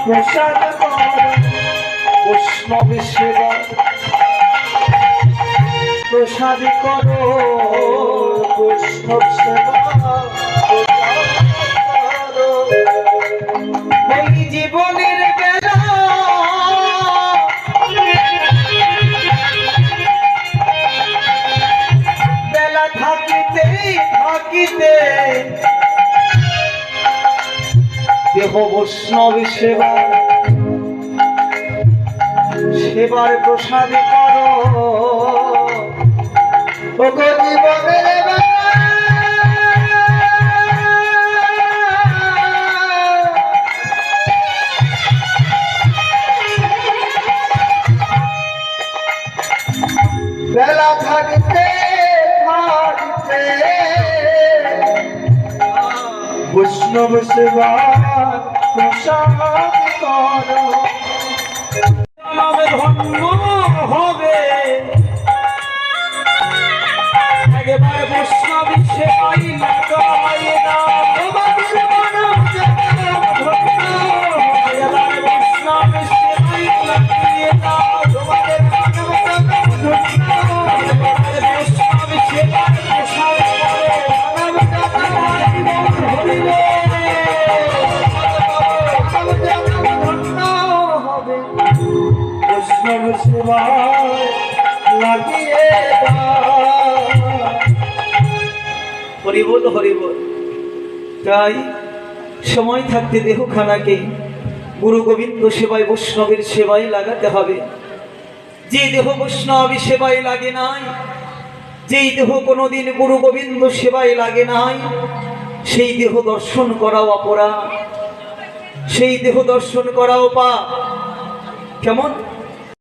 প্রসাদ বৈষ্ণব সেবা প্রসাদ করো বৈষ্ণব সেবা এই জীবনের বেলা বেলা থাকিতে থাকিতে দেহ বৈষ্ণব সেবা সেবার প্রসাদ করো জীবনের বেলা থাকতে থাকতে বৈষ্ণব সেবা প্রসাদ করো ধন্য হবে একবার বৈষ্ণব সেবাই লাগায় না তোমাদের মানব ধন্য এবার বৈষ্ণব সেবাই লাগিয়ে না তোমাদের মানব ধন্য বৈষ্ণব সেবার প্রসাদ করে মানব হরিলে ধন্য হবে বৈষ্ণব সেবায় লাগিয়ে হরি বল হরি বল। তাই সময় থাকতে দেহখানাকে গুরু গোবিন্দ সেবায় বৈষ্ণবের সেবায় লাগাতে হবে। যে দেহ বৈষ্ণব সেবায় লাগে নাই, যেই দেহ কোনোদিন গুরু গোবিন্দ সেবায় লাগে নাই, সেই দেহ দর্শন করাও অপরাধ, সেই দেহ দর্শন করাও পাপ। কেমন?